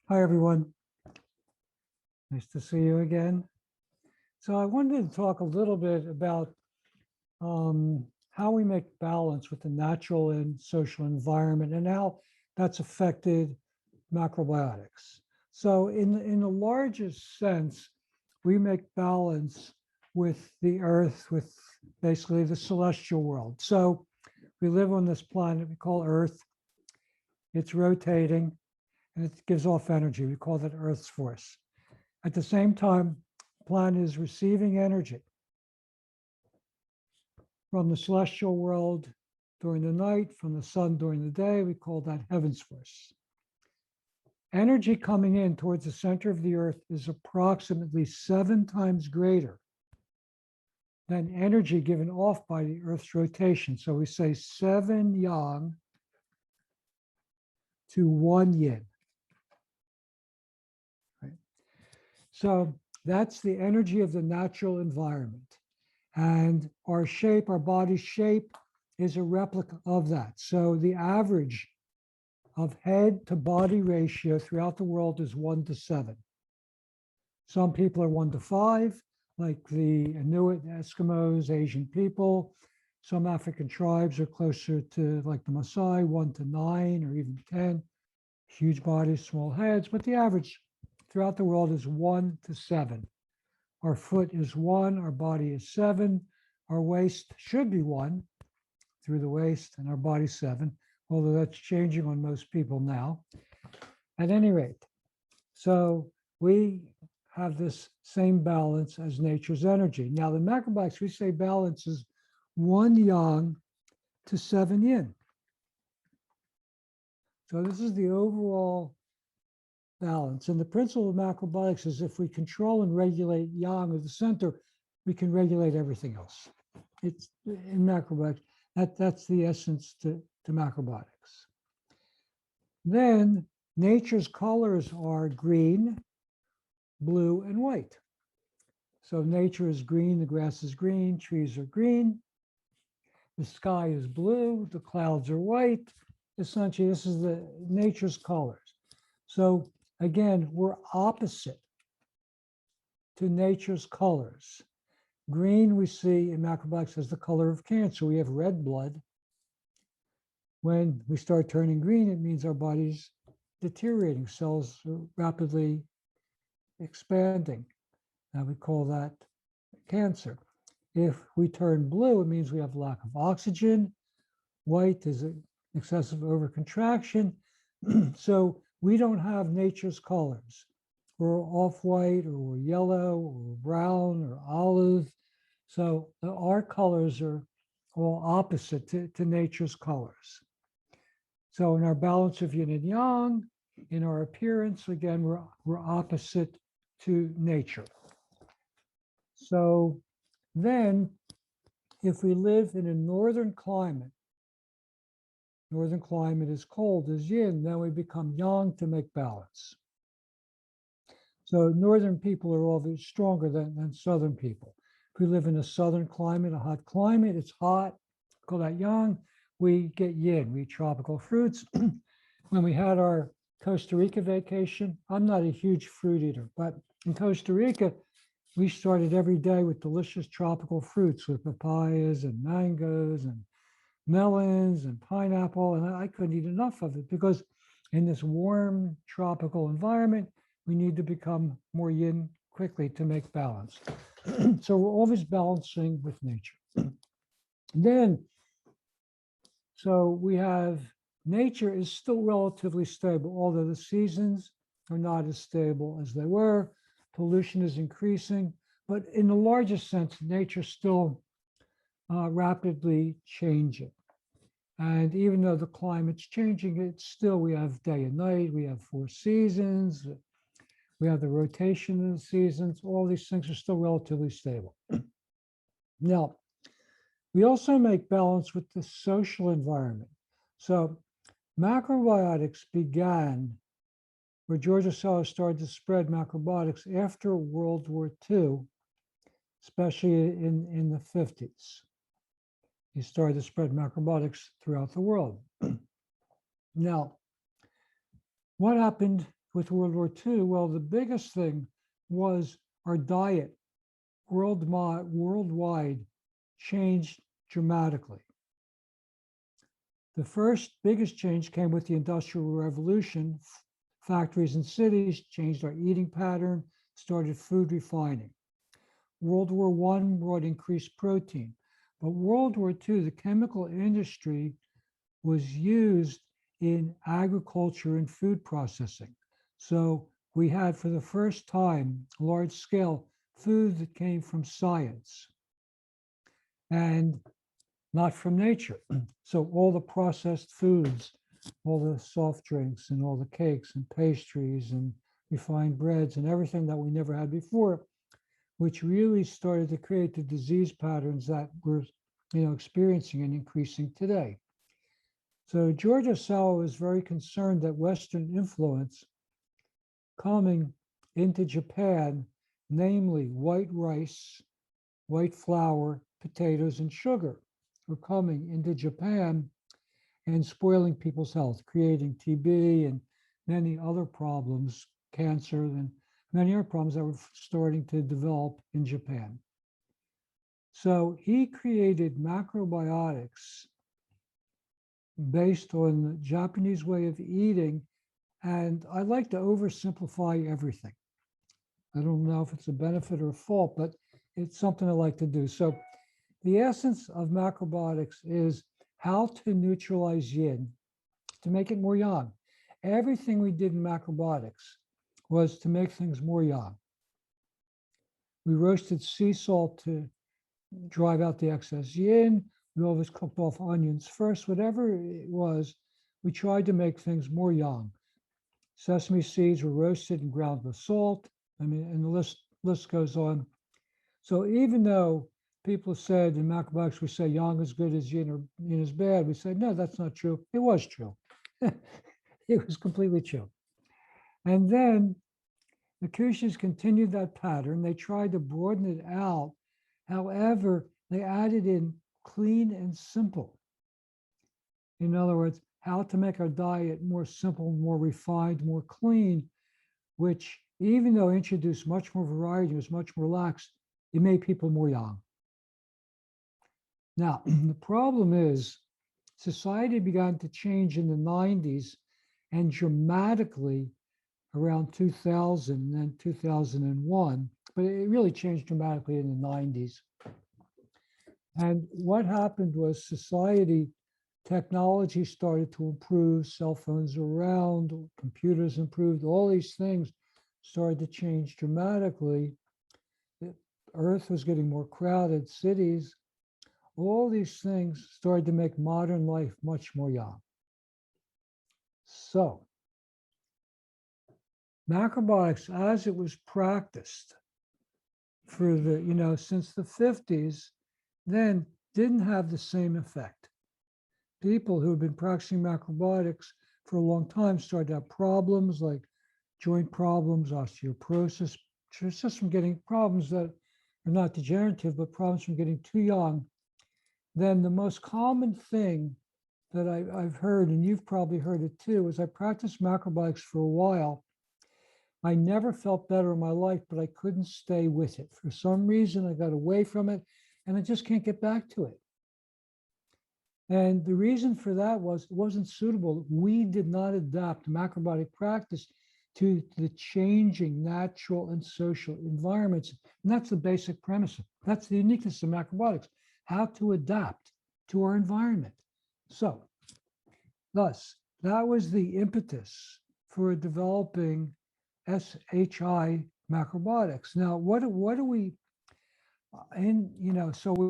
Hi, everyone. Nice to see you again. So I wanted to talk a little bit about how we make balance with the natural and social environment and how that's affected macrobiotics. So in the largest sense, we make balance with the earth, with basically the celestial world. So we live on this planet we call Earth. It's rotating and it gives off energy. We call that Earth's force. At the same time, the planet is receiving energy from the celestial world during the night, from the sun during the day. We call that heaven's force. Energy coming in towards the center of the earth is approximately 7 times greater than energy given off by the earth's rotation. So we say 7 yang to 1 yin. Right? So that's the energy of the natural environment. And our shape, our body's shape is a replica of that. So the average of head to body ratio throughout the world is 1 to 7. Some people are 1 to 5, like the Inuit, Eskimos, Asian people. Some African tribes are closer to, like the Maasai, 1 to 9 or even 10. Huge bodies, small heads, but the average throughout the world is 1 to 7. Our foot is 1, our body is 7, our waist should be 1 through the waist, and our body 7, although that's changing on most people now. At any rate, so we have this same balance as nature's energy. Now, the macrobiotics, we say balance is 1 yang to 7 yin. So this is the overall balance. And the principle of macrobiotics is if we control and regulate yang of the center, we can regulate everything else. It's in macrobiotics, that's the essence to macrobiotics. Then nature's colors are green, blue, and white. So nature is green, the grass is green, trees are green, the sky is blue, the clouds are white. Essentially, this is the nature's colors. So again, we're opposite to nature's colors. Green we see in macrobiotics as the color of cancer. We have red blood. When we start turning green, it means our body's deteriorating, cells are rapidly expanding. Now we call that cancer. If we turn blue, it means we have lack of oxygen. White is an excessive overcontraction. So we don't have nature's colors. We're off-white, or we're yellow, or we're brown, or olive. So our colors are all opposite to nature's colors. So in our balance of yin and yang, in our appearance, again, we're opposite to nature. So then, if we live in a northern climate is cold as yin, then we become yang to make balance. So northern people are always stronger than southern people. If we live in a southern climate, a hot climate, it's hot, call that yang, we get yin, we eat tropical fruits. When we had our Costa Rica vacation, I'm not a huge fruit eater, but in Costa Rica, we started every day with delicious tropical fruits, with papayas and mangoes and melons and pineapple, and I couldn't eat enough of it because in this warm tropical environment, we need to become more yin quickly to make balance. So we're always balancing with nature. Then, so we have nature is still relatively stable, although the seasons are not as stable as they were. Pollution is increasing, but in the largest sense, nature's still rapidly changing. And even though the climate's changing, it's still, we have day and night, we have 4 seasons, we have the rotation of the seasons, all these things are still relatively stable. Now, we also make balance with the social environment. So macrobiotics began, where George Sellar started to spread macrobiotics after World War II, especially in the 50s. He started to spread macrobiotics throughout the world. Now, what happened with World War II? Well, the biggest thing was our diet worldwide changed dramatically. The first biggest change came with the Industrial Revolution. Factories and cities changed our eating pattern, started food refining. World War I brought increased protein. But World War II, the chemical industry was used in agriculture and food processing. So we had, for the first time, large scale food that came from science and not from nature. So all the processed foods, all the soft drinks and all the cakes and pastries and refined breads and everything that we never had before, which really started to create the disease patterns that we're experiencing and increasing today. So George Osawa was very concerned that Western influence coming into Japan, namely white rice, white flour, potatoes, and sugar, were coming into Japan and spoiling people's health, creating TB and many other problems, cancer, and many other problems that were starting to develop in Japan. So he created macrobiotics based on the Japanese way of eating. And I like to oversimplify everything. I don't know if it's a benefit or a fault, but it's something I like to do. So the essence of macrobiotics is how to neutralize yin, to make it more yang. Everything we did in macrobiotics was to make things more yang. We roasted sea salt to drive out the excess yin. We always cooked off onions first. Whatever it was, we tried to make things more yang. Sesame seeds were roasted and ground with salt. I mean, and the list goes on. So even though people said in macrobiotics, we say yang is good as yin or yin is bad, we said, no, that's not true. It was true. It was completely true. And then the Kushans continued that pattern. They tried to broaden it out. However, they added in clean and simple. In other words, how to make our diet more simple, more refined, more clean, which even though introduced much more variety, was much more relaxed, it made people more yang. Now, the problem is society began to change in the 90s and dramatically around 2000 and then 2001, but it really changed dramatically in the 90s. And what happened was society, technology started to improve, cell phones around, computers improved, all these things started to change dramatically. The Earth was getting more crowded, cities, all these things started to make modern life much more yang. So, macrobiotics, as it was practiced for the, since the 50s, then didn't have the same effect. People who have been practicing macrobiotics for a long time started to have problems like joint problems, osteoporosis, just from getting problems that are not degenerative, but problems from getting too young. Then the most common thing that I've heard, and you've probably heard it too, is I practiced macrobiotics for a while. I never felt better in my life, but I couldn't stay with it. For some reason, I got away from it, and I just can't get back to it. And the reason for that was it wasn't suitable. We did not adapt macrobiotic practice to the changing natural and social environments. And that's the basic premise. That's the uniqueness of macrobiotics, how to adapt to our environment. So, thus, that was the impetus for developing SHI macrobiotics. Now, what do we, and so we,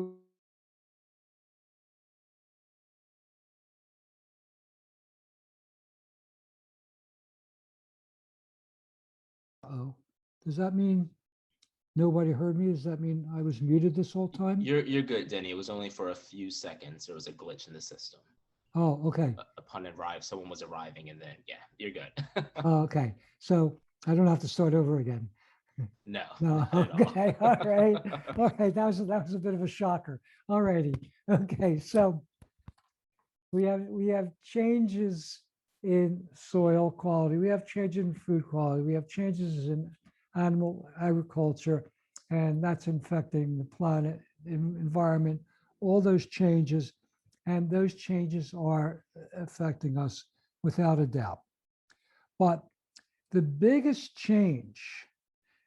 does that mean nobody heard me? Does that mean I was muted this whole time? You're good, Denny. It was only for a few seconds. There was a glitch in the system. Oh, okay. Upon arrival, someone was arriving, and then you're good. Oh, okay. So I don't have to start over again. No. No. Okay. All right. All right. That was a bit of a shocker. All righty. Okay. So we have changes in soil quality. We have changes in food quality. We have changes in animal agriculture, and that's infecting the planet, environment, all those changes. And those changes are affecting us without a doubt. But the biggest change,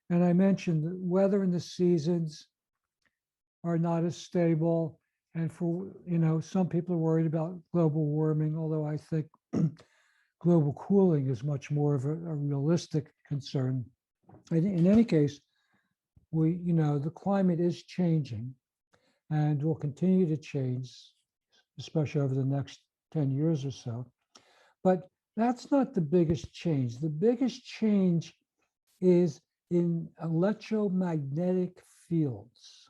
and I mentioned the weather and the seasons are not as stable. And for, some people are worried about global warming, although I think global cooling is much more of a realistic concern. In any case, the climate is changing and will continue to change, especially over the next 10 years or so. But that's not the biggest change. The biggest change is in electromagnetic fields.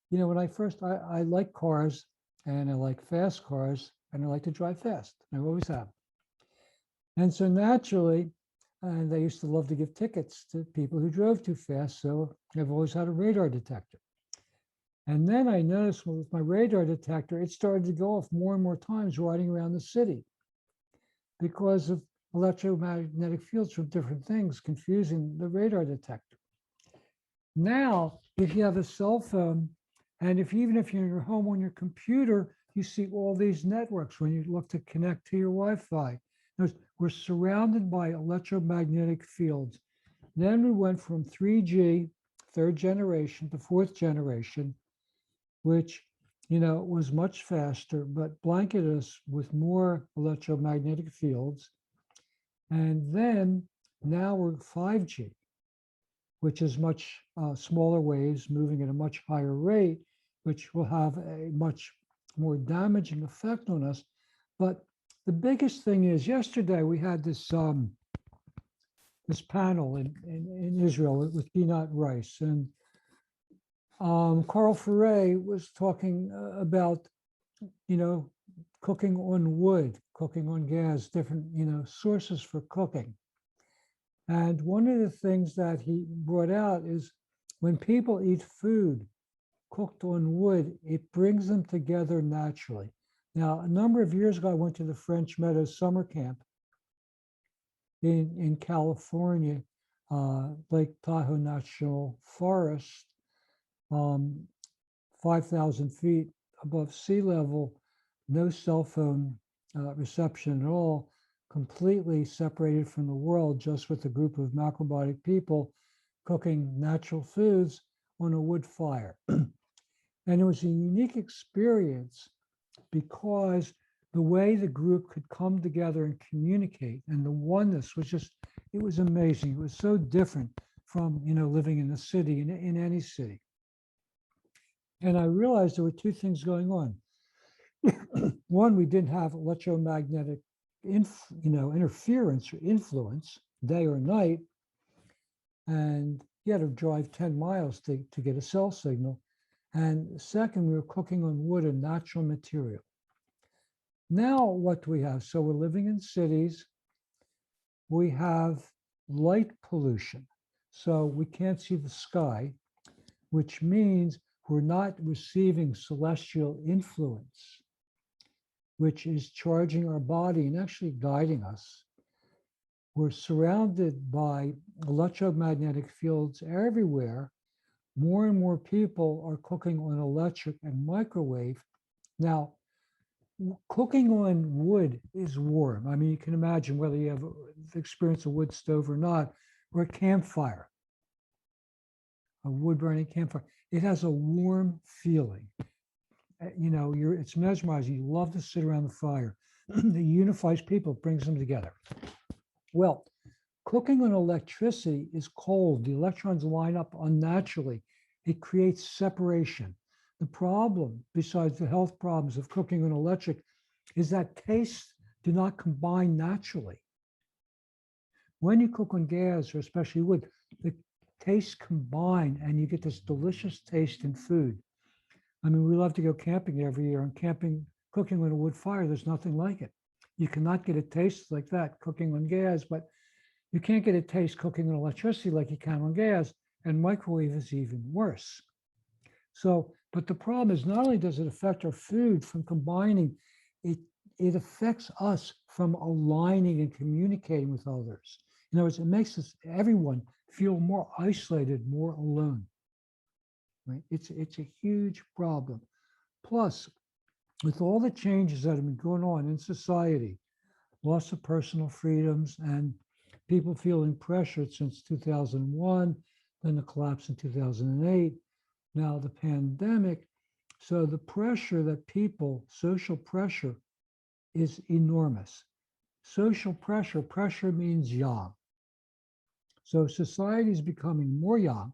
When I like cars, and I like fast cars, and I like to drive fast. I always have. And so naturally, and they used to love to give tickets to people who drove too fast. So I've always had a radar detector. And then I noticed with my radar detector, it started to go off more and more times riding around the city because of electromagnetic fields from different things confusing the radar detector. Now, if you have a cell phone, and even if you're in your home on your computer, you see all these networks when you look to connect to your Wi-Fi. We're surrounded by electromagnetic fields. Then we went from 3G, third generation, to fourth generation, which, was much faster, but blanketed us with more electromagnetic fields. And then now we're 5G, which is much smaller waves moving at a much higher rate, which will have a much more damaging effect on us. But the biggest thing is, yesterday we had this this panel in Israel with peanut rice, and Carl Ferret was talking about, cooking on wood, cooking on gas, different, sources for cooking. And one of the things that he brought out is when people eat food cooked on wood, it brings them together naturally. Now, a number of years ago, I went to the French Meadows summer camp in California, Lake Tahoe National Forest, 5,000 feet above sea level, no cell phone reception at all, completely separated from the world, just with a group of macrobiotic people cooking natural foods on a wood fire. And it was a unique experience because the way the group could come together and communicate and the oneness was just, it was amazing. It was so different from, living in the city, in any city. And I realized there were two things going on. One, we didn't have electromagnetic interference or influence day or night. And you had to drive 10 miles to get a cell signal. And second, we were cooking on wood, a natural material. Now, what do we have? So we're living in cities. We have light pollution. So we can't see the sky, which means we're not receiving celestial influence, which is charging our body and actually guiding us. We're surrounded by electromagnetic fields everywhere. More and more people are cooking on electric and microwave. Now, cooking on wood is warm. I mean, you can imagine whether you have the experience of wood stove or not, or a campfire, a wood burning campfire. It has a warm feeling. It's mesmerizing. You love to sit around the fire. It unifies people, brings them together. Well, cooking on electricity is cold. The electrons line up unnaturally. It creates separation. The problem, besides the health problems of cooking on electric, is that tastes do not combine naturally. When you cook on gas, or especially wood, the tastes combine and you get this delicious taste in food. I mean, we love to go camping every year, and cooking on a wood fire, there's nothing like it. You cannot get a taste like that cooking on gas, but you can't get a taste cooking on electricity like you can on gas, and microwave is even worse. So, but the problem is not only does it affect our food from combining, it it affects us from aligning and communicating with others. In other words, it makes everyone feel more isolated, more alone. Right? It's a huge problem. Plus, with all the changes that have been going on in society, loss of personal freedoms and people feeling pressured since 2001, then the collapse in 2008, now the pandemic. So the pressure that people, social pressure, is enormous. Social pressure, pressure means yang. So society is becoming more yang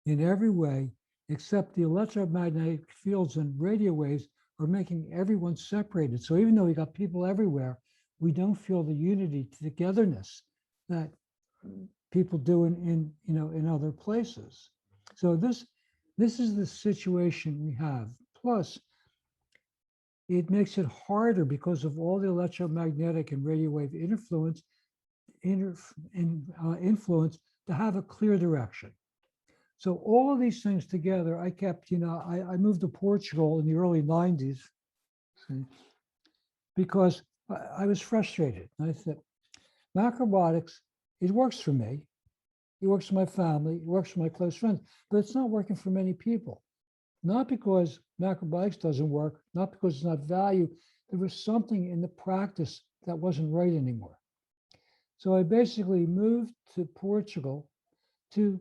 in every way, except the electromagnetic fields and radio waves are making everyone separated. So even though we got people everywhere, we don't feel the unity, togetherness that people do in other places. So this is the situation we have. Plus, it makes it harder because of all the electromagnetic and radio wave influence to have a clear direction. So all of these things together, I kept, I moved to Portugal in the early 90s because I was frustrated. I said, macrobiotics, it works for me. It works for my family. It works for my close friends, but it's not working for many people. Not because macrobiotics doesn't work, not because it's not value. There was something in the practice that wasn't right anymore. So I basically moved to Portugal to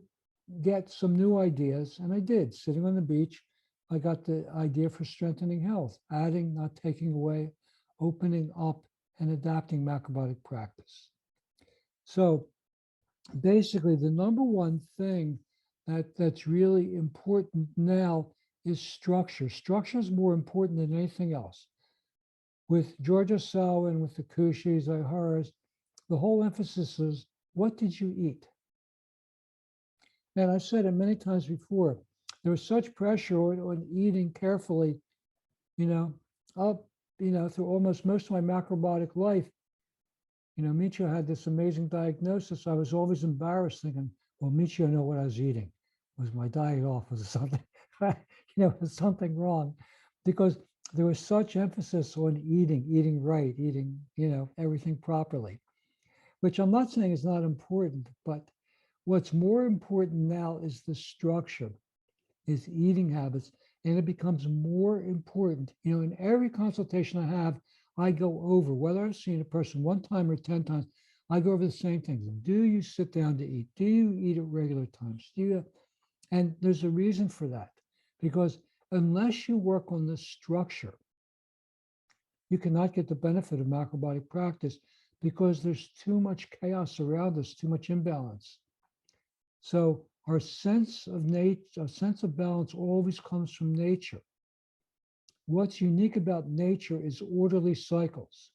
get some new ideas, and I did. Sitting on the beach, I got the idea for strengthening health, adding, not taking away, opening up, and adapting macrobiotic practice. So basically, the number one thing that's really important now is structure. Structure is more important than anything else. With Georgia Selwyn, with the Kushis, Iharas, the whole emphasis is, what did you eat? And I've said it many times before, there was such pressure on eating carefully, up, through almost most of my macrobiotic life. Michio had this amazing diagnosis. I was always embarrassed thinking, well, Michio knew what I was eating. Was my diet off? Was something, was something wrong? Because there was such emphasis on eating right, eating, everything properly, which I'm not saying is not important, but what's more important now is the structure, is eating habits, and it becomes more important. In every consultation I have, I go over, whether I've seen a person 1 time or 10 times, I go over the same things. Do you sit down to eat? Do you eat at regular times? And there's a reason for that, because unless you work on the structure, you cannot get the benefit of macrobiotic practice because there's too much chaos around us, too much imbalance. So our sense of nature, our sense of balance always comes from nature. What's unique about nature is orderly cycles.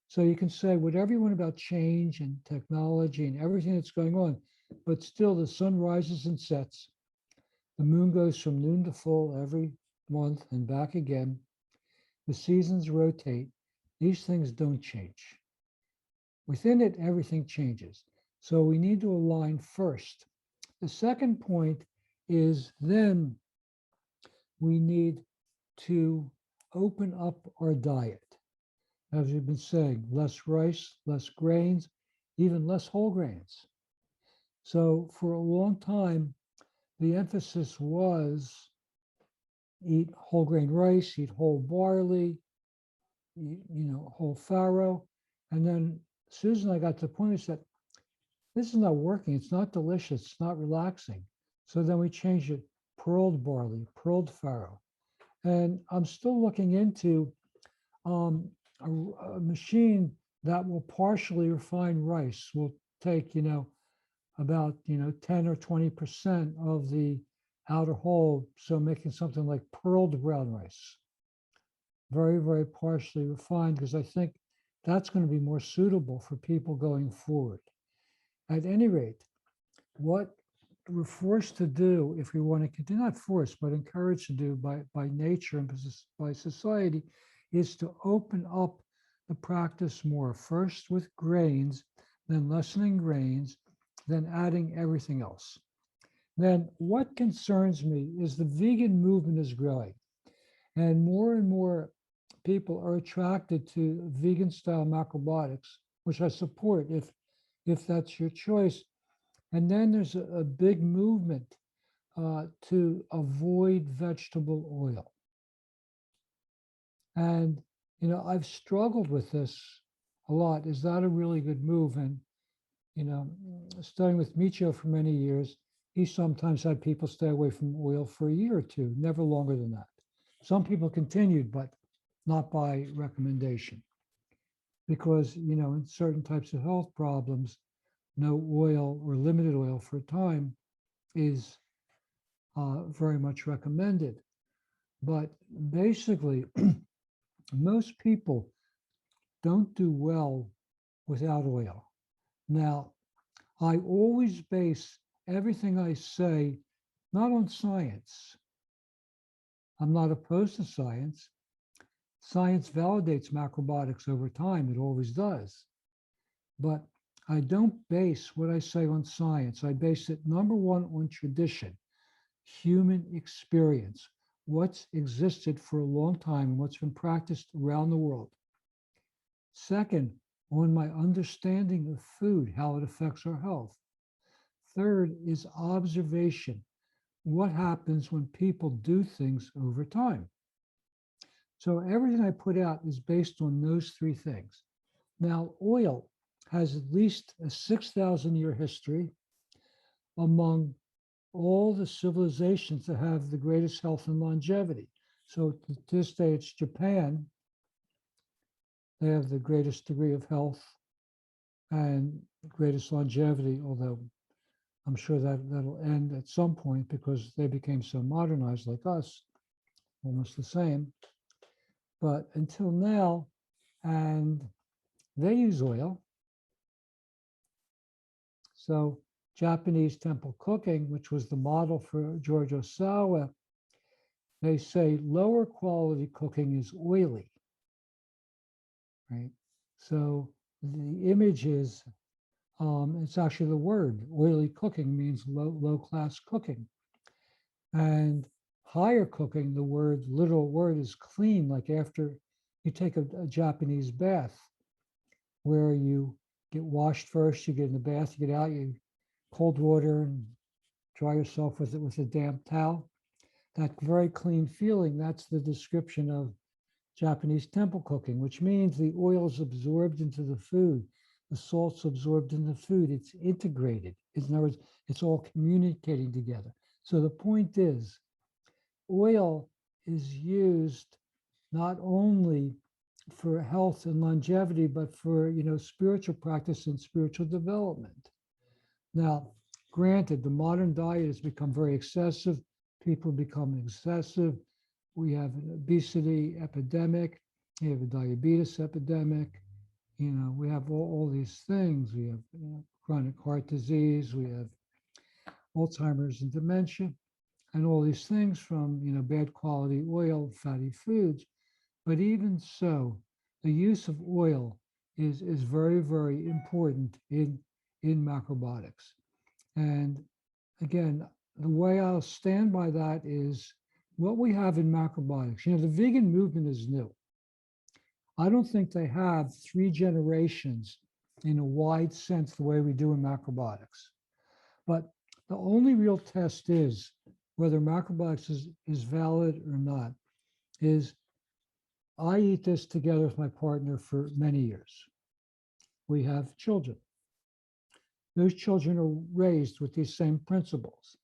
So you can say whatever you want about change and technology and everything that's going on, but still the sun rises and sets. The moon goes from noon to full every month and back again. The seasons rotate. These things don't change. Within it, everything changes. So we need to align first. The second point is then we need to open up our diet. As we've been saying, less rice, less grains, even less whole grains. So for a long time, the emphasis was eat whole grain rice, eat whole barley, whole farro. And then Susan and I got to the point, we said, this is not working. It's not delicious. It's not relaxing. So then we changed it, pearled barley, pearled farro. And I'm still looking into a machine that will partially refine rice. Will take, about, 10 or 20% of the outer hull. So making something like pearled brown rice. Very, very partially refined, because I think that's going to be more suitable for people going forward. At any rate, what we're forced to do, if we want to continue, not forced, but encouraged to do by nature and by society, is to open up the practice more, first with grains, then lessening grains, then adding everything else. Then what concerns me is the vegan movement is growing. And more people are attracted to vegan style macrobiotics, which I support if that's your choice. And then there's a big movement to avoid vegetable oil. And, I've struggled with this a lot. Is that a really good move? And, studying with Michio for many years, he sometimes had people stay away from oil for a year or two, never longer than that. Some people continued, but not by recommendation. Because, in certain types of health problems, no oil or limited oil for a time is very much recommended. But basically, most people don't do well without oil. Now, I always base everything I say not on science. I'm not opposed to science. Science validates macrobiotics over time, it always does. But I don't base what I say on science. I base it, number one, on tradition, human experience, what's existed for a long time and what's been practiced around the world. Second, on my understanding of food, how it affects our health. Third is observation. What happens when people do things over time? So everything I put out is based on those three things. Now, oil has at least a 6,000-year history among all the civilizations that have the greatest health and longevity. So to this day, it's Japan. They have the greatest degree of health and greatest longevity, although I'm sure that'll end at some point because they became so modernized like us, almost the same. But until now, and they use oil. So Japanese temple cooking, which was the model for George Osawa, they say lower quality cooking is oily, right? So the image is, it's actually the word, oily cooking means low class cooking. And higher cooking, the literal word is clean, like after you take a Japanese bath, where you get washed first, you get in the bath, you get out, you cold water and dry yourself with a damp towel. That very clean feeling, that's the description of Japanese temple cooking, which means the oil is absorbed into the food, the salt's absorbed in the food, it's integrated. In other words, it's all communicating together. So the point is, oil is used not only for health and longevity, but for spiritual practice and spiritual development. Now, granted, the modern diet has become very excessive. People become excessive. We have an obesity epidemic. We have a diabetes epidemic. We have all these things. We have chronic heart disease. We have Alzheimer's and dementia, and all these things from bad quality oil, fatty foods. But even so, the use of oil is very, very important in macrobiotics. And again, the way I'll stand by that is what we have in macrobiotics. The vegan movement is new. I don't think they have 3 generations in a wide sense the way we do in macrobiotics. But the only real test is whether macrobiotics is valid or not, is I eat this together with my partner for many years. We have children. Those children are raised with these same principles.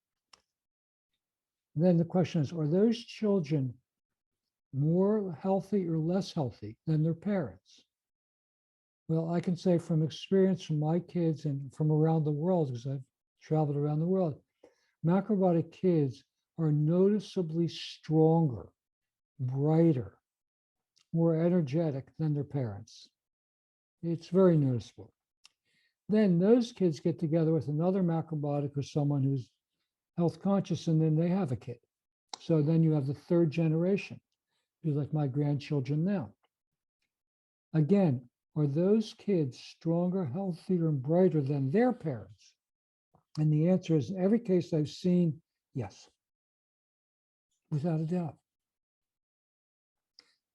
Then the question is, are those children more healthy or less healthy than their parents? Well, I can say from experience from my kids and from around the world, because I've traveled around the world, macrobiotic kids are noticeably stronger, brighter, more energetic than their parents. It's very noticeable. Then those kids get together with another macrobiotic or someone who's health conscious, and then they have a kid. So then you have the 3rd generation, be like my grandchildren now. Again, are those kids stronger, healthier, and brighter than their parents? And the answer is, in every case I've seen, yes, without a doubt.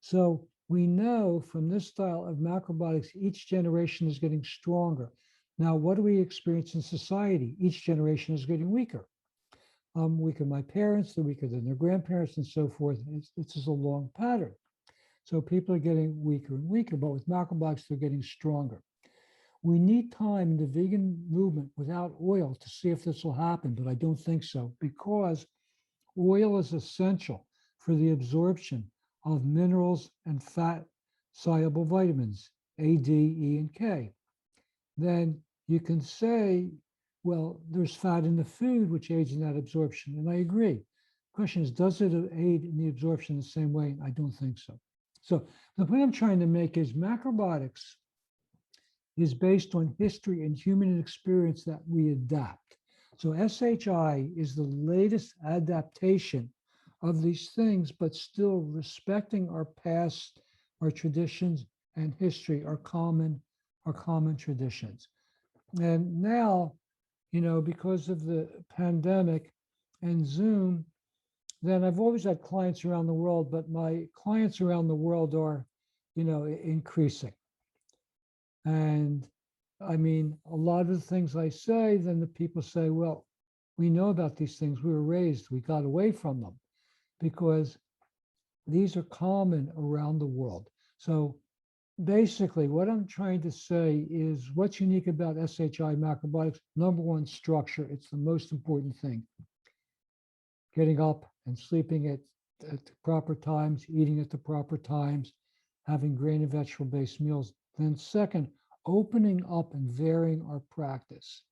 So we know from this style of macrobiotics, each generation is getting stronger. Now, what do we experience in society? Each generation is getting weaker. Weaker my parents, they're weaker than their grandparents, and so forth. It's just a long pattern. So people are getting weaker and weaker, but with macrobiotics, they're getting stronger. We need time in the vegan movement without oil to see if this will happen, but I don't think so, because oil is essential for the absorption of minerals and fat soluble vitamins, A, D, E, and K. Then you can say, well, there's fat in the food which aids in that absorption. And I agree. The question is, does it aid in the absorption the same way? I don't think so. So the point I'm trying to make is macrobiotics is based on history and human experience that we adapt. So SHI is the latest adaptation of these things, but still respecting our past, our traditions, and history, our common traditions. And now, because of the pandemic and Zoom, then I've always had clients around the world, but my clients around the world are, increasing. And I mean, a lot of the things I say, then the people say, well, we know about these things. We were raised, we got away from them because these are common around the world. So basically, what I'm trying to say is what's unique about SHI macrobiotics. Number one, structure. It's the most important thing. Getting up and sleeping at the proper times, eating at the proper times, having grain and vegetable-based meals. Then second, opening up and varying our practice.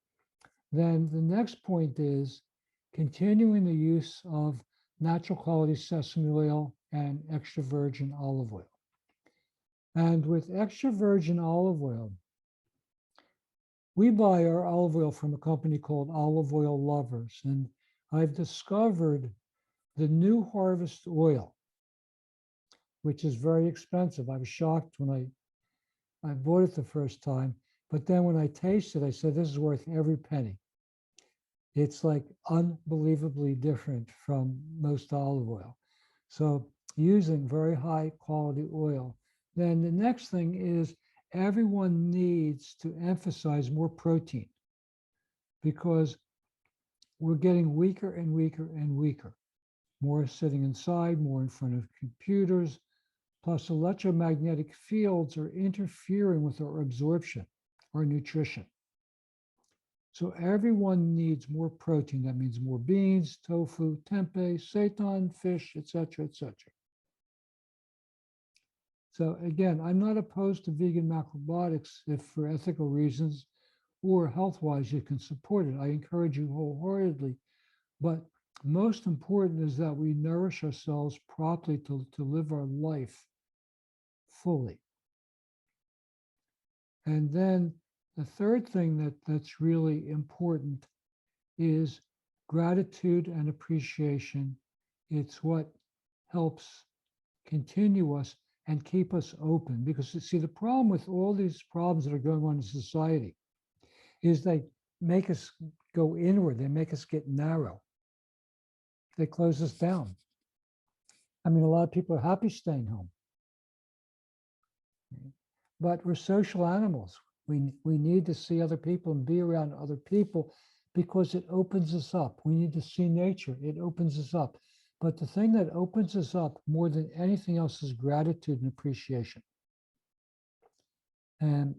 Then the next point is continuing the use of natural quality sesame oil and extra virgin olive oil. And with extra virgin olive oil, we buy our olive oil from a company called Olive Oil Lovers. And I've discovered the New Harvest oil, which is very expensive. I was shocked when I bought it the first time, but then when I tasted it, I said, this is worth every penny. It's like unbelievably different from most olive oil. So using very high quality oil. Then the next thing is everyone needs to emphasize more protein because we're getting weaker and weaker and weaker. More sitting inside, more in front of computers, plus electromagnetic fields are interfering with our absorption, our nutrition. So everyone needs more protein. That means more beans, tofu, tempeh, seitan, fish, etc., etc. So again, I'm not opposed to vegan macrobiotics if for ethical reasons or health-wise you can support it. I encourage you wholeheartedly. But most important is that we nourish ourselves properly to live our life fully. And then the third thing that's really important is gratitude and appreciation. It's what helps continue us and keep us open. Because you see, the problem with all these problems that are going on in society is they make us go inward. They make us get narrow. They close us down. I mean, a lot of people are happy staying home. But we're social animals. We need to see other people and be around other people because it opens us up. We need to see nature. It opens us up. But the thing that opens us up more than anything else is gratitude and appreciation. And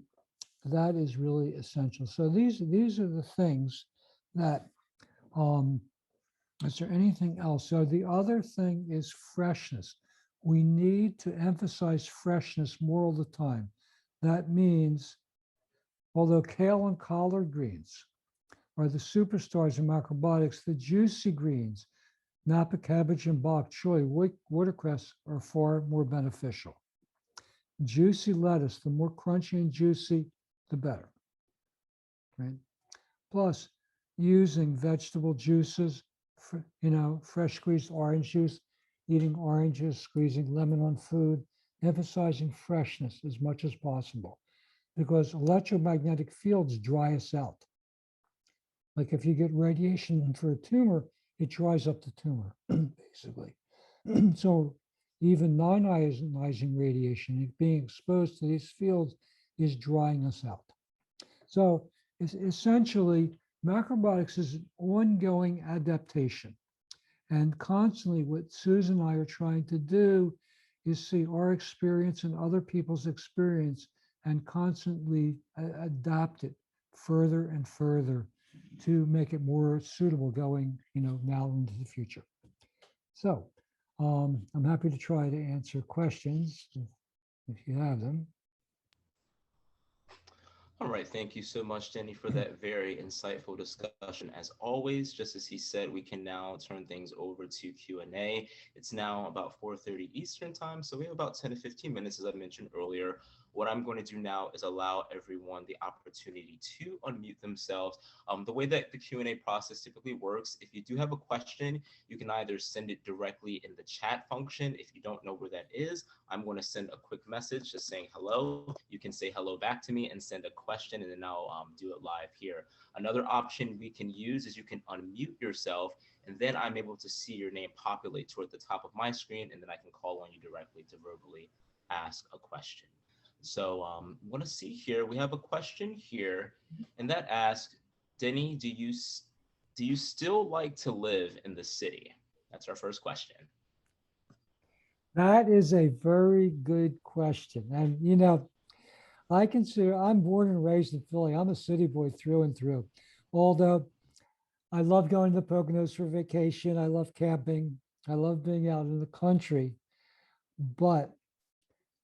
that is really essential. So these are the things that, is there anything else? So the other thing is freshness. We need to emphasize freshness more all the time. That means, although kale and collard greens are the superstars in macrobiotics, the juicy greens, Napa cabbage and bok choy, watercress are far more beneficial. Juicy lettuce, the more crunchy and juicy, the better. Right? Plus, using vegetable juices, fresh squeezed orange juice, eating oranges, squeezing lemon on food, emphasizing freshness as much as possible, because electromagnetic fields dry us out. Like if you get radiation for a tumor, it dries up the tumor, basically. So, even non-ionizing radiation, being exposed to these fields is drying us out. So essentially, macrobiotics is an ongoing adaptation. And constantly, what Susan and I are trying to do is see our experience and other people's experience and constantly adapt it further and further to make it more suitable going, now into the future. So I'm happy to try to answer questions if you have them. All right, thank you so much, Denny, for that very insightful discussion. As always, just as he said, we can now turn things over to Q&A. It's now about 4:30 Eastern time, so we have about 10 to 15 minutes, as I mentioned earlier. What I'm going to do now is allow everyone the opportunity to unmute themselves. The way that the Q&A process typically works, if you do have a question, you can either send it directly in the chat function. If you don't know where that is, I'm going to send a quick message just saying hello. You can say hello back to me and send a question, and then I'll do it live here. Another option we can use is you can unmute yourself, and then I'm able to see your name populate toward the top of my screen, and then I can call on you directly to verbally ask a question. So I want to see here. We have a question here, and that asks, Denny, do you still like to live in the city? That's our first question. That is a very good question. And, I consider I'm born and raised in Philly. I'm a city boy through and through. Although I love going to the Poconos for vacation, I love camping, I love being out in the country, but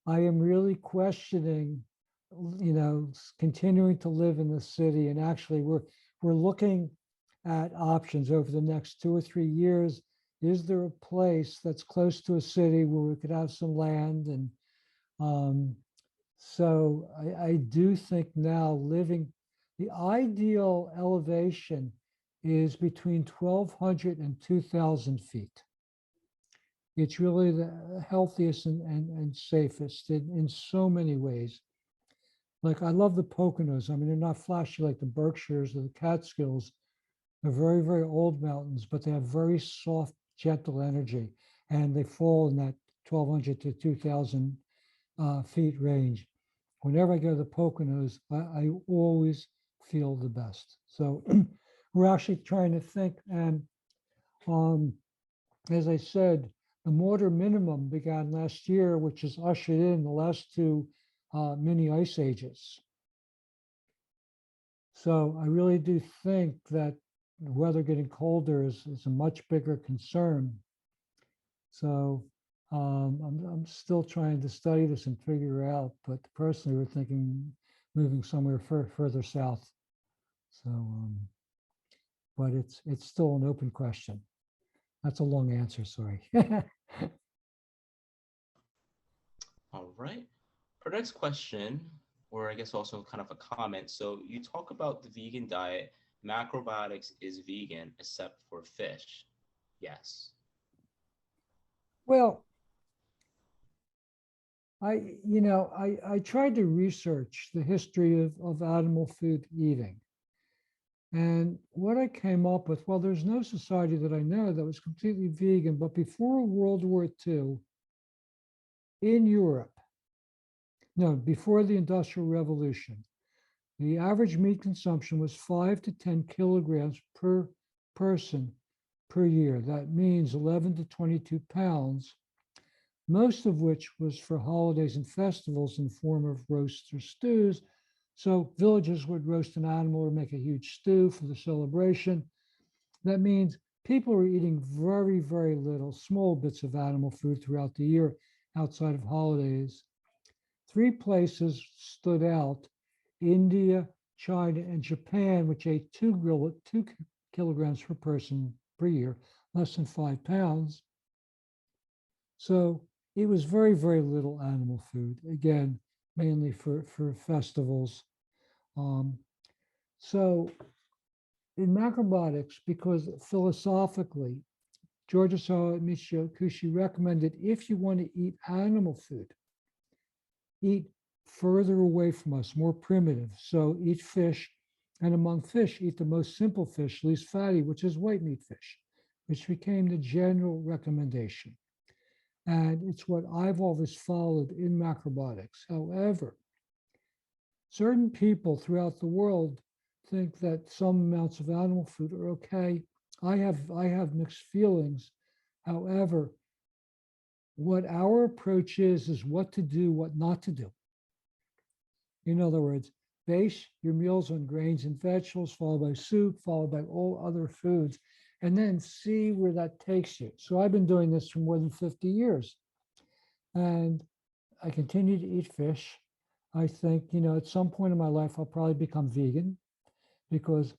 I am really questioning, continuing to live in the city. And actually, we're looking at options over the next 2 or 3 years. Is there a place that's close to a city where we could have some land? And so I do think now the ideal elevation is between 1,200 and 2,000 feet. It's really the healthiest and safest in so many ways. Like I love the Poconos. I mean, they're not flashy like the Berkshires or the Catskills. They're very, very old mountains, but they have very soft, gentle energy, and they fall in that 1,200 to 2,000 feet range. Whenever I go to the Poconos, I always feel the best. So we're actually trying to think, and as I said, the water minimum began last year, which has ushered in the last two mini ice ages. So I really do think that the weather getting colder is a much bigger concern. So I'm still trying to study this and figure out, but personally, we're thinking moving somewhere further south. So, but it's still an open question. That's a long answer, sorry. All right. Our next question, or I guess also kind of a comment. So you talk about the vegan diet. Macrobiotics is vegan except for fish. Yes. Well, I tried to research the history of animal food eating. And what I came up with, well, there's no society that I know that was completely vegan, but before World War II in Europe, no, before the Industrial Revolution, the average meat consumption was 5 to 10 kilograms per person per year. That means 11 to 22 pounds, most of which was for holidays and festivals in the form of roasts or stews. So villages would roast an animal or make a huge stew for the celebration. That means people are eating very, very little, small bits of animal food throughout the year outside of holidays. Three places stood out: India, China, and Japan, which ate 2 kilograms per person per year, less than 5 pounds. So it was very, very little animal food, again, mainly for festivals. So in macrobiotics, because philosophically, George Michio Kushi recommended if you want to eat animal food, eat further away from us, more primitive. So eat fish, and among fish, eat the most simple fish, least fatty, which is white meat fish, which became the general recommendation. And it's what I've always followed in macrobiotics. However, certain people throughout the world think that some amounts of animal food are okay. I have mixed feelings. However, what our approach is what to do, what not to do. In other words, base your meals on grains and vegetables, followed by soup, followed by all other foods, and then see where that takes you. So I've been doing this for more than 50 years, and I continue to eat fish. I think, at some point in my life, I'll probably become vegan because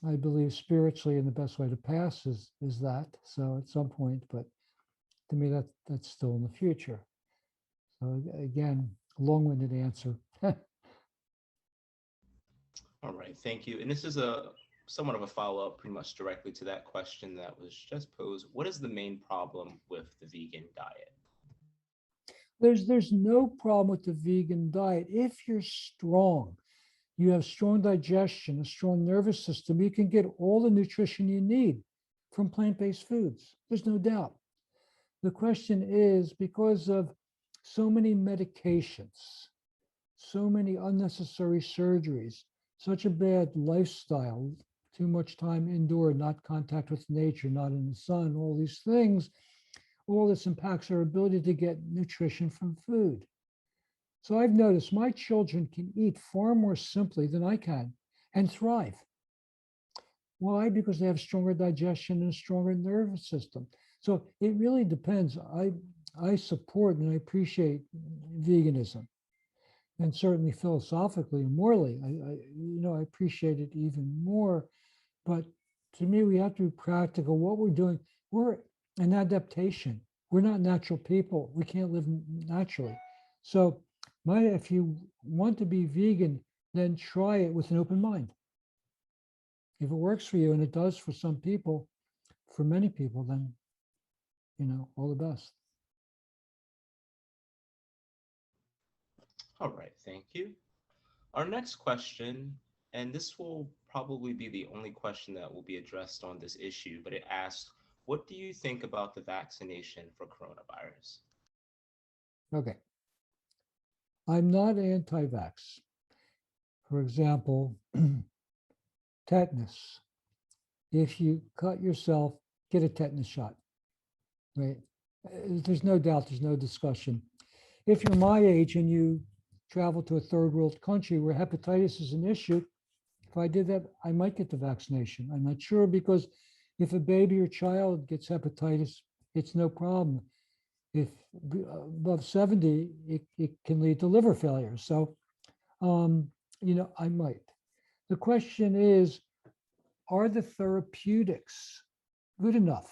I believe spiritually, and the best way to pass is that. So at some point, but to me, that's still in the future. So again, long-winded answer. All right, thank you. And this is a somewhat of a follow-up pretty much directly to that question that was just posed. What is the main problem with the vegan diet? There's no problem with the vegan diet if you're strong. You have strong digestion, a strong nervous system. You can get all the nutrition you need from plant-based foods. There's no doubt. The question is, because of so many medications, so many unnecessary surgeries, such a bad lifestyle, too much time indoor, not contact with nature, not in the sun, all these things, all this impacts our ability to get nutrition from food. So I've noticed my children can eat far more simply than I can and thrive. Why? Because they have stronger digestion and a stronger nervous system. So it really depends. I support and I appreciate veganism, and certainly philosophically and morally, I appreciate it even more. But to me, we have to be practical. What we're doing, we're an adaptation. We're not natural people. We can't live naturally. So, if you want to be vegan, then try it with an open mind. If it works for you, and it does for some people, for many people, then all the best. All right, thank you. Our next question, and this will probably be the only question that will be addressed on this issue, but it asks, what do you think about the vaccination for coronavirus? Okay. I'm not anti-vax. For example, tetanus. If you cut yourself, get a tetanus shot, right? There's no doubt, there's no discussion. If you're my age and you travel to a third world country where hepatitis is an issue, if I did that, I might get the vaccination. I'm not sure, because if a baby or child gets hepatitis, it's no problem. If above 70, it can lead to liver failure. So, I might. The question is, are the therapeutics good enough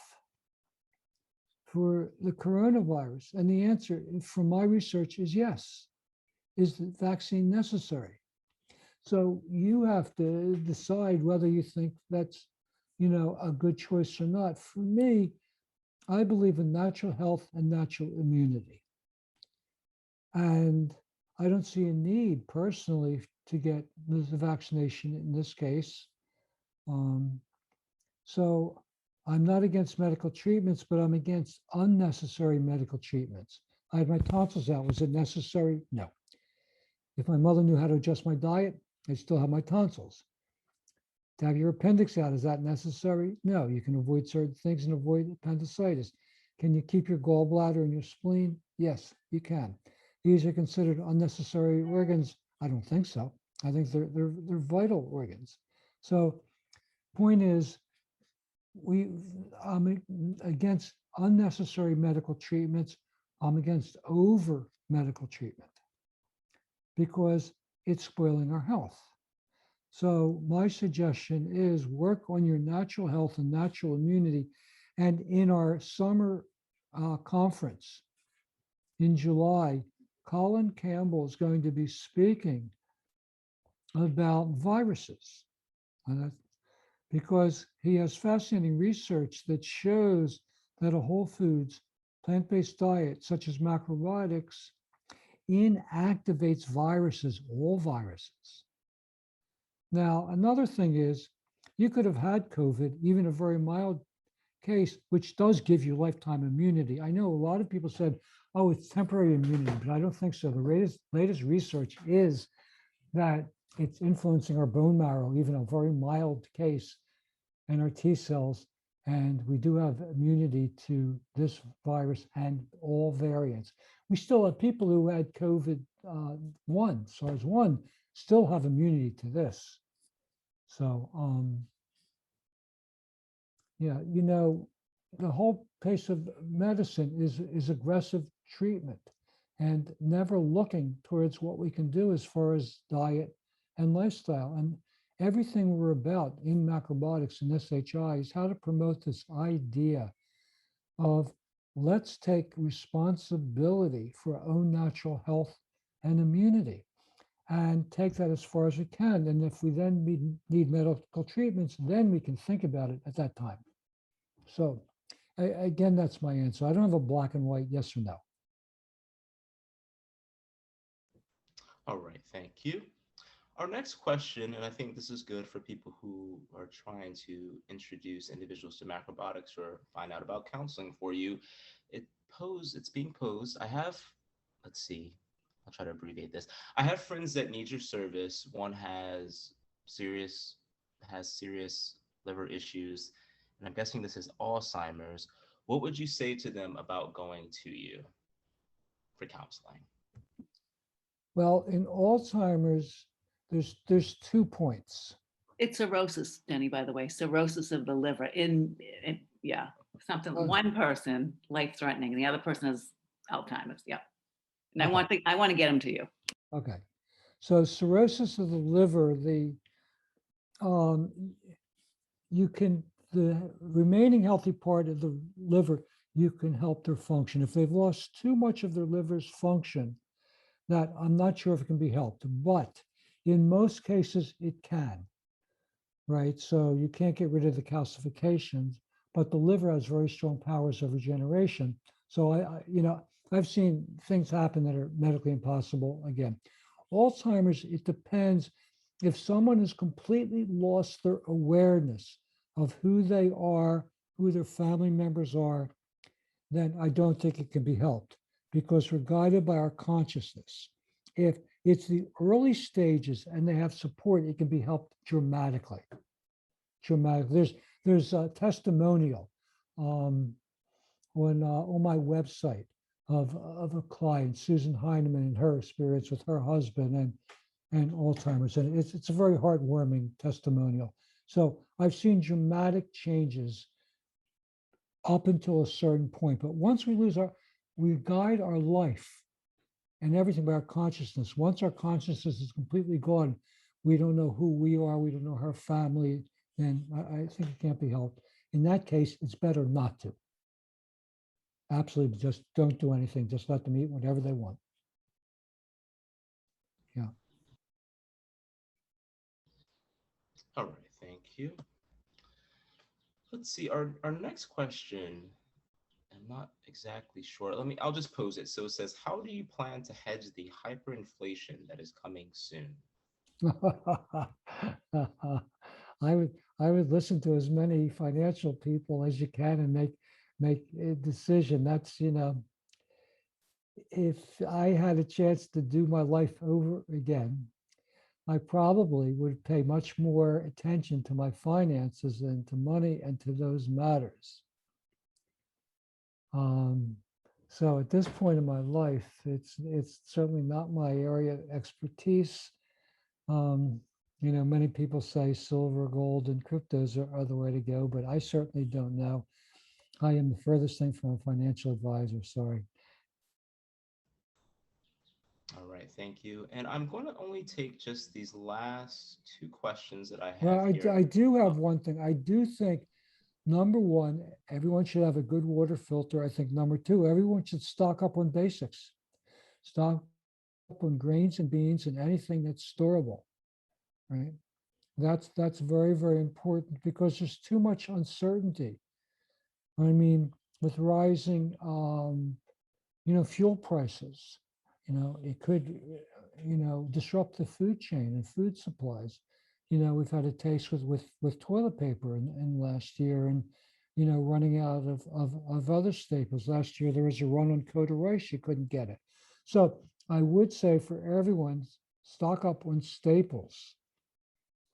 for the coronavirus? And the answer from my research is yes. Is the vaccine necessary? So you have to decide whether you think that's, a good choice or not. For me, I believe in natural health and natural immunity. And I don't see a need personally to get the vaccination in this case. So I'm not against medical treatments, but I'm against unnecessary medical treatments. I had my tonsils out. Was it necessary? No. If my mother knew how to adjust my diet, I'd still have my tonsils. To have your appendix out, is that necessary? No. You can avoid certain things and avoid appendicitis. Can you keep your gallbladder and your spleen? Yes, you can. These are considered unnecessary organs. I don't think so. I think they're vital organs. So, point is, I'm against unnecessary medical treatments. I'm against over medical treatment because it's spoiling our health. So my suggestion is work on your natural health and natural immunity. And in our summer conference in July, Colin Campbell is going to be speaking about viruses, because he has fascinating research that shows that a whole foods, plant-based diet, such as macrobiotics, inactivates viruses, all viruses. Now, another thing is, you could have had COVID, even a very mild case, which does give you lifetime immunity. I know a lot of people said, oh, it's temporary immunity, but I don't think so. The latest research is that it's influencing our bone marrow, even a very mild case, and our T cells. And we do have immunity to this virus and all variants. We still have people who had COVID 1, SARS 1, still have immunity to this. So, yeah, the whole pace of medicine is aggressive treatment and never looking towards what we can do as far as diet and lifestyle. And everything we're about in macrobiotics and SHI is how to promote this idea of let's take responsibility for our own natural health and immunity and take that as far as we can. And if we then need medical treatments, then we can think about it at that time. So again, that's my answer. I don't have a black and white yes or no. All right, thank you. Our next question, and I think this is good for people who are trying to introduce individuals to macrobiotics or find out about counseling for you. It's being posed. Let's see, I'll try to abbreviate this. I have friends that need your service. One has serious liver issues, and I'm guessing this is Alzheimer's. What would you say to them about going to you for counseling? Well, in Alzheimer's, there's 2 points. It's cirrhosis, Denny, by the way, cirrhosis of the liver yeah, something, Oh. one person life threatening, and the other person has Alzheimer's. Yeah. And Okay. I want to get them to you. Okay. So cirrhosis of the liver, the remaining healthy part of the liver, you can help their function. If they've lost too much of their liver's function, that I'm not sure if it can be helped, but in most cases it can, right? So you can't get rid of the calcifications, but the liver has very strong powers of regeneration. So I've seen things happen that are medically impossible. Again, Alzheimer's, it depends. If someone has completely lost their awareness of who they are, who their family members are, then I don't think it can be helped because we're guided by our consciousness. If it's the early stages and they have support, it can be helped dramatically. There's a testimonial on my website of a client, Susan Heineman, and her experience with her husband and Alzheimer's, and it's a very heartwarming testimonial. So I've seen dramatic changes up until a certain point, but once we guide our life and everything by our consciousness. Once our consciousness is completely gone, we don't know who we are, we don't know our family, then I think it can't be helped. In that case, it's better not to. Absolutely, just don't do anything. Just let them eat whatever they want. Yeah. All right, thank you. Let's see, our next question, I'm not exactly sure. I'll just pose it. So it says, how do you plan to hedge the hyperinflation that is coming soon? I would listen to as many financial people as you can and make a decision. That's, if I had a chance to do my life over again, I probably would pay much more attention to my finances and to money and to those matters. So at this point in my life, it's certainly not my area of expertise. Many people say silver, gold, and cryptos are the way to go, but I certainly don't know. I am the furthest thing from a financial advisor. Sorry. All right, thank you. And I'm going to only take just these last two questions that I Well, have here. I do have one thing. I do think, number one, everyone should have a good water filter. I think number two, everyone should stock up on basics. Stock up on grains and beans and anything that's storable, right? That's very, very important because there's too much uncertainty. I mean, with rising, fuel prices, it could, disrupt the food chain and food supplies. We've had a taste with toilet paper in last year, and running out of other staples. Last year, there was a run on corduroy, you couldn't get it. So I would say for everyone, stock up on staples,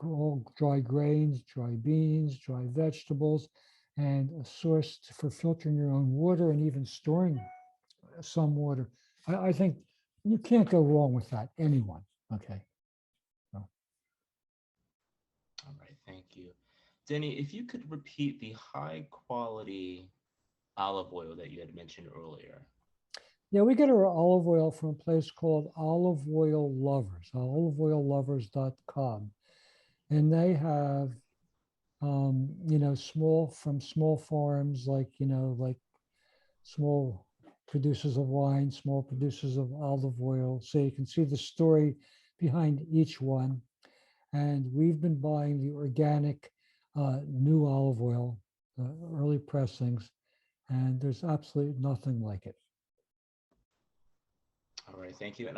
all dry grains, dry beans, dry vegetables, and a source for filtering your own water and even storing some water. I think you can't go wrong with that, anyone, okay? All right, thank you. Denny, if you could repeat the high quality olive oil that you had mentioned earlier. Yeah, we get our olive oil from a place called Olive Oil Lovers, oliveoillovers.com. And they have, small farms like small producers of wine, small producers of olive oil. So you can see the story behind each one. And we've been buying the organic new olive oil, early pressings, and there's absolutely nothing like it. All right, thank you. And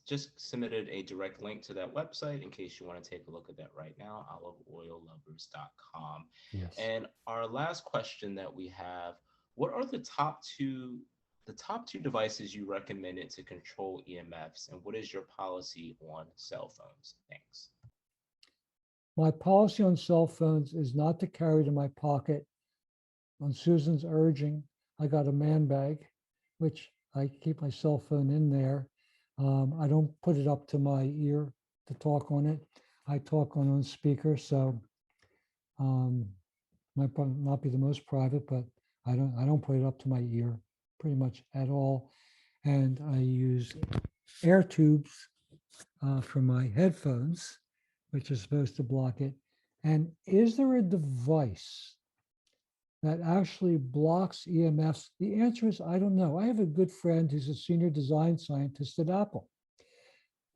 just submitted a direct link to that website in case you want to take a look at that right now, oliveoillovers.com. Yes. And our last question that we have, what are the top two devices you recommended to control EMFs, and what is your policy on cell phones? Thanks. My policy on cell phones is not to carry to my pocket. On Susan's urging, I got a man bag, which I keep my cell phone in there. I don't put it up to my ear to talk on it. I talk on speaker, so might not be the most private, but I don't put it up to my ear pretty much at all. And I use air tubes for my headphones, which is supposed to block it. And is there a device that actually blocks EMFs? The answer is, I don't know. I have a good friend who's a senior design scientist at Apple.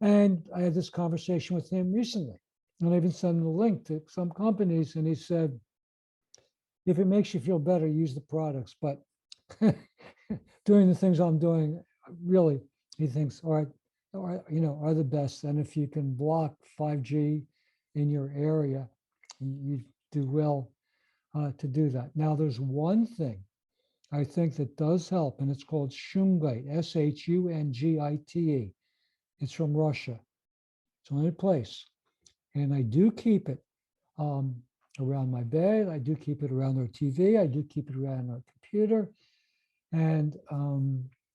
And I had this conversation with him recently. And I even sent him a link to some companies. And he said, if it makes you feel better, use the products. But doing the things I'm doing, really, he thinks, all right, are the best. And if you can block 5G in your area, you do well to do that. Now, there's one thing I think that does help, and it's called Shungite, Shungite. It's from Russia. It's only a place. And I do keep it around my bed. I do keep it around our TV. I do keep it around our computer. And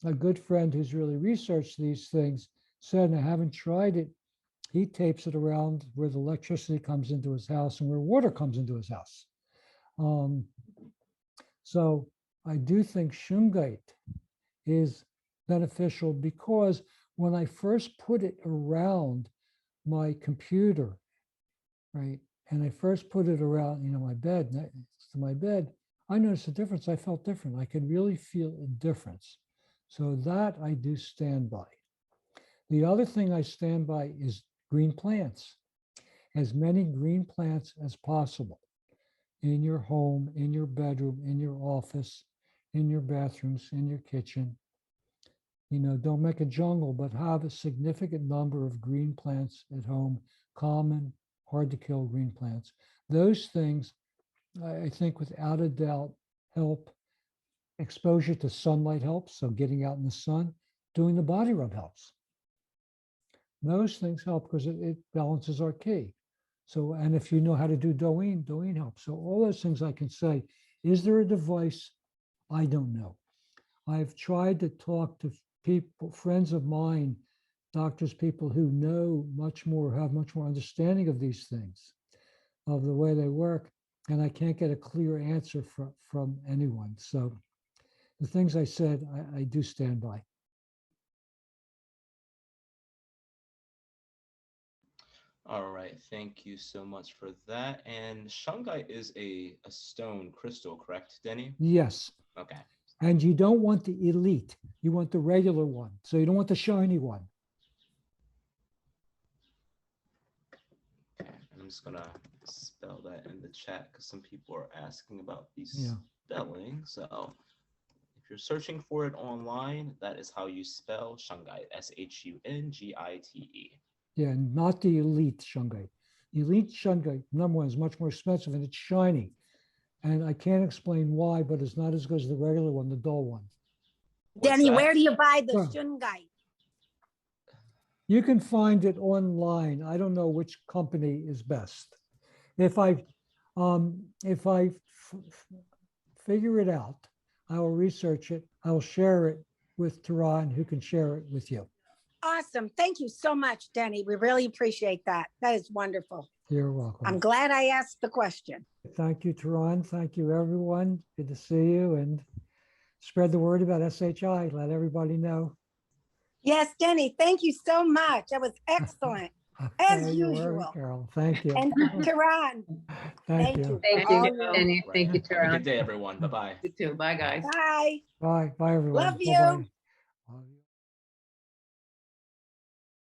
a good friend who's really researched these things said, and I haven't tried it, he tapes it around where the electricity comes into his house and where water comes into his house. So I do think Shungite is beneficial because when I first put it around my computer, right, and I first put it around, my bed, next to my bed, I noticed a difference. I felt different. I could really feel a difference. So that I do stand by. The other thing I stand by is green plants. As many green plants as possible in your home, in your bedroom, in your office, in your bathrooms, in your kitchen. Don't make a jungle, but have a significant number of green plants at home, common, hard to kill green plants. Those things, I think, without a doubt, help. Exposure to sunlight helps. So getting out in the sun, doing the body rub helps. Those things help because it balances our ki. So, and if you know how to do Douyin helps. So all those things I can say. Is there a device? I don't know. I've tried to talk to people, friends of mine, doctors, people who know much more, have much more understanding of these things, of the way they work, and I can't get a clear answer from anyone. So the things I said, I do stand by. All right, thank you so much for that. And shungite is a stone crystal, correct, Denny? Yes. Okay. And you don't want the elite. You want the regular one. So you don't want the shiny one. Okay, I'm just gonna spell that in the chat because some people are asking about the Yeah. spelling. So if you're searching for it online, that is how you spell shungite, Shungite. Yeah, not the elite shungite. Elite shungite, number one, is much more expensive and it's shiny. And I can't explain why, but it's not as good as the regular one, the dull one. What's Denny, that? where do you buy the Sure. shungite? You can find it online. I don't know which company is best. If I figure it out, I will research it. I will share it with Tehran, who can share it with you. Awesome. Thank you so much, Denny. We really appreciate that. That is wonderful. You're welcome. I'm glad I asked the question. Thank you, Tehran. Thank you, everyone. Good to see you, and spread the word about SHI. Let everybody know. Yes, Denny, thank you so much. That was excellent. As Okay, you're usual. welcome, Carol. Thank you. And Tehran, Thank thank you. you. Thank All you, you. Jenny. Thank you, Right. Have a Tehran. good day, everyone. Bye-bye. You too. Bye, guys. Bye. Bye. Bye, everyone. Love you. Bye-bye. Love you.